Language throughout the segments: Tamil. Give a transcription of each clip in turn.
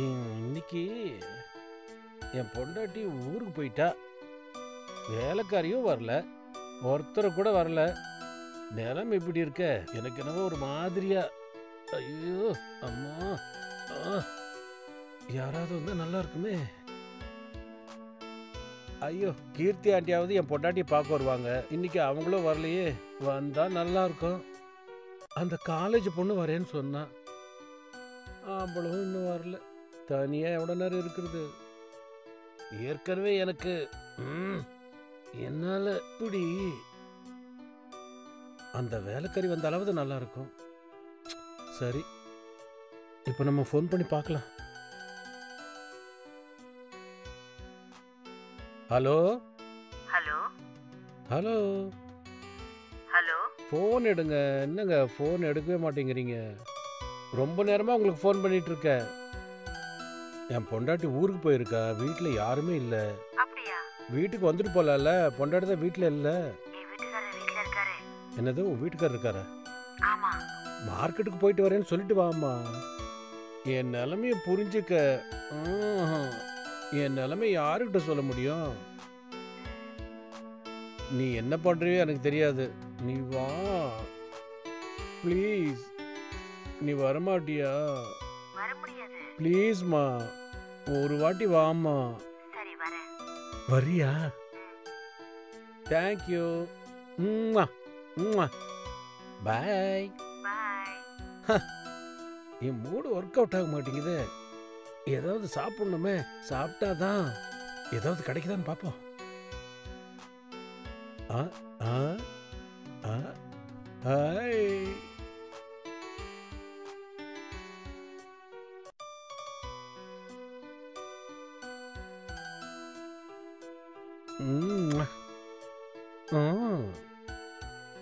இன்னைக்கு என் பொண்டாட்டி ஊருக்கு போயிட்டா. வேலைக்காரியும் வரல, ஒருத்தரை கூட வரல. நிலம் இப்படி இருக்க எனக்கு என்னவோ ஒரு மாதிரியா. ஐயோ அம்மா, யாராவது வந்தா நல்லா இருக்குமே. ஐயோ, கீர்த்தி ஆண்டியாவது என் பொண்டாட்டி பார்க்க வருவாங்க. இன்னைக்கு அவங்களும் வரலையே. வந்தா நல்லா இருக்கும். அந்த காலேஜ் பொண்ணு வரேன்னு சொன்னா, அவளும் இன்னும் வரல. தனியா எவ்வளோ நேரம் இருக்கிறது? ஏற்கனவே எனக்கு என்னால இப்படி. அந்த வேலைக்காரி வந்தாலாவது நல்லா இருக்கும். சரி, இப்போ நம்ம ஃபோன் பண்ணி பார்க்கலாம். Hello hello hello hello. Phone எடுங்க. என்னங்க ஃபோன் எடுக்கவே மாட்டேங்கிறீங்க? ரொம்ப நேரமாக உங்களுக்கு ஃபோன் பண்ணிட்டு இருக்கேன். என் பொண்டாட்டி ஊருக்கு போயிருக்கா, வீட்டில் யாருமே இல்லை. அப்படியா? வீட்டுக்கு வந்துட்டு போகலாம்ல. பொண்டாட்டி தான் வீட்டில் இல்லை. என் வீட்டுக்காரர் வீட்ல இருக்காரு. என்னது, உன் வீட்டுக்காரர் இருக்காரா? ஆமா. மார்க்கெட்டுக்கு போயிட்டு வரேன்னு சொல்லிட்டு வாம்மா. என் நிலைமைய புரிஞ்சுக்க. என் நிலைமை யாருக்கிட்ட சொல்ல முடியும்? நீ என்ன பண்றியோ எனக்கு தெரியாது. நீ வா ப்ளீஸ். நீ வரமாட்டியா? வர முடியாது. ப்ளீஸ்மா, ஒரு வாட்டி வாம்மா. சரி வரேன். வரியா? தேங்க்யூ. பாய். பாய். என் மூடு ஒர்க் அவுட் ஆக மாட்டேங்குது. ஏதாவது சாப்பிடணுமே. சாப்பிட்டாதான் ஏதாவது கிடைக்குதான்னு பார்ப்போம். ஹாய்.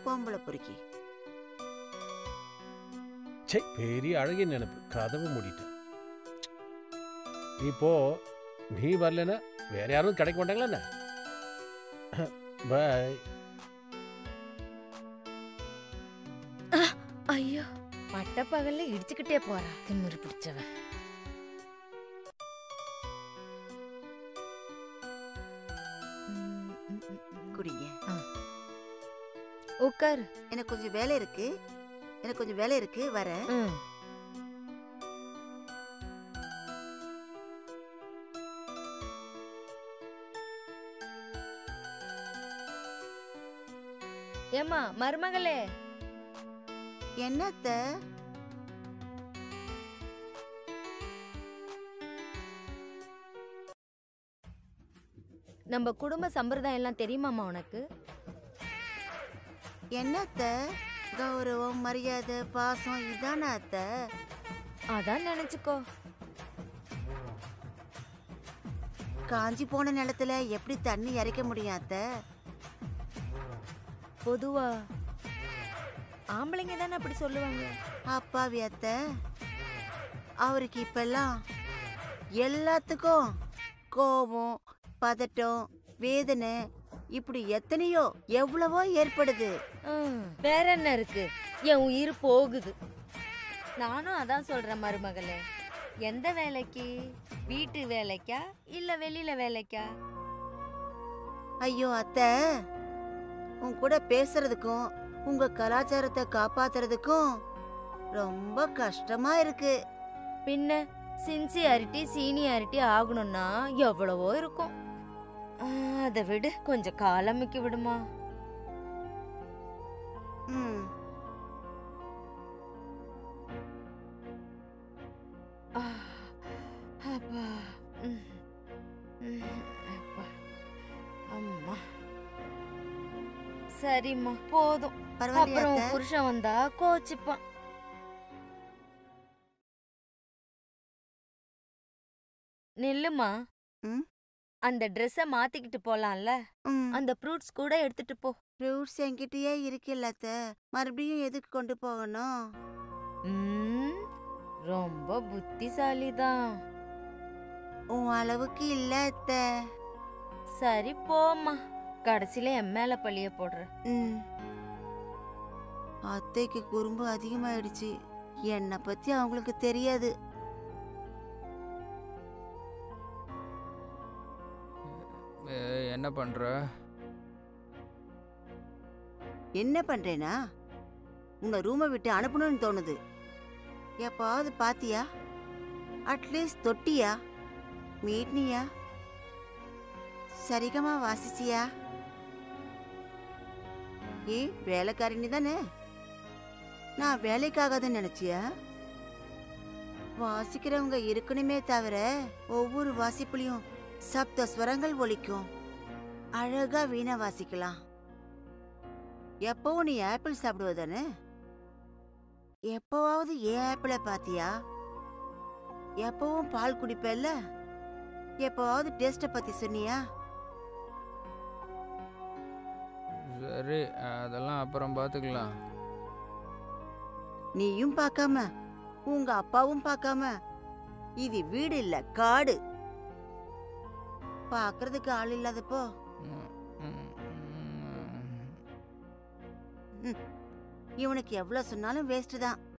பொம்பளை பொறுக்கி. பெரிய அழகிய நினைப்பு. கதவு மூடிட்டேன். இப்போ நீ வரலன்னா வேற யாரும் கிடைக்க மாட்டாங்களா? பாய். ஐயோ, பட்டப்பகல்ல இடிச்சுக்கிட்டே போறா திமிரு பிடிச்சவன். குடிங்க. உட்காரு. எனக்கு கொஞ்சம் வேலை இருக்கு. வரேன். ஏம்மா மருமகளே. என்னத்த? நம்ம குடும்ப சம்பிரதாயம் எல்லாம் தெரியுமாமா உனக்கு? என்னத்த? கௌரவம், மரியாதை, பாசம் இதான அத்த? அதான் நினைச்சுக்கோ. காஞ்சி போன நிலத்துல எப்படி தண்ணி இறைக்க முடியும் அத்த? பொதுவா ஆம்பளைங்க தானே அப்படி சொல்லுவாங்க. அப்பாவி அத்த. அவருக்கு இப்பெல்லாம் எல்லாத்துக்கும் கோபம், பதட்டம், வேதனை, இப்படி எத்தனையோ எவ்வளவோ ஏற்படுது. வேற என்ன இருக்கு? என் உயிர் போகுது. நானும் அதான் சொல்றேன் மருமகளே. எந்த வேலைக்கு? வீட்டு வேலைக்கா இல்ல வெளியில வேலைக்கா? ஐயோ அத்த, உன் கூட பேசுறதுக்கும் உங்க கலாச்சாரத்தை காப்பாத்துறதுக்கும் ரொம்ப கஷ்டமா இருக்கு. பின்ன சின்சியாரிட்டி சீனியாரிட்டி ஆகணும்னா எவ்வளவோ இருக்கும். அதை விடு, கொஞ்சம் காலமிக்க விடுமா. அம்மா சரிம்மா, போதும். அப்புறம் புருஷன் வந்தா கோச்சிப்பான். நில்லுமா. அந்த ட்ரெஸ்ஸ மாத்திக்கிட்டு போலாம்ல. அந்த ஃப்ரூட்ஸ் கூட எடுத்துட்டு போ. ஃப்ரூட்ஸ் என்கிட்டயே இருக்குல்ல அத்த, மறுபடியும் எதுக்கு கொண்டு போகணும்? ரொம்ப புத்திசாலிதான். உன் அளவுக்கு இல்ல அத்த. சரி போம்மா, கடைசியில என் மேல பழிய போடுற. அத்தைக்கு குறும்பு அதிகமாயிடுச்சு. என்னை பத்தி அவங்களுக்கு தெரியாது. என்ன பண்ற? என்ன பண்றேனா, உன்னை ரூமை விட்டு அனுப்பணும்னு தோணுது. எப்பாவது பாத்தியா? அட்லீஸ்ட் தொட்டியா, மீட்னியா, சரிகமா வாசிச்சியா? ஏன் வேலைக்காரினி தானே? நான் வேலைக்காகாதுன்னு நினைச்சியா? வாசிக்கிறவங்க இருக்கணுமே தவிர ஒவ்வொரு வாசிப்புலையும் சப்த ஸ்வரங்கள் ஒலிக்கும். அழகா வீணை வாசிக்கலாம். எப்பவும் நீ ஆப்பிள் சாப்பிடுவதானே? எப்பவாவது ஏன் ஆப்பிளை பாத்தியா? எப்பவும் பால் குடிப்பல்ல? எப்பவாவது டேஸ்ட பத்தி சொன்னியா? சரி, அதெல்லாம் அப்புறம் பார்த்துக்கலாம். நீயும் பார்க்காம உங்க அப்பாவும் பார்க்காம, இது வீடு இல்ல காடு. பார்க்கறதுக்கு ஆள் இல்லாதப்போ இவனுக்கு எவ்வளவு சொன்னாலும் வேஸ்ட் தான்.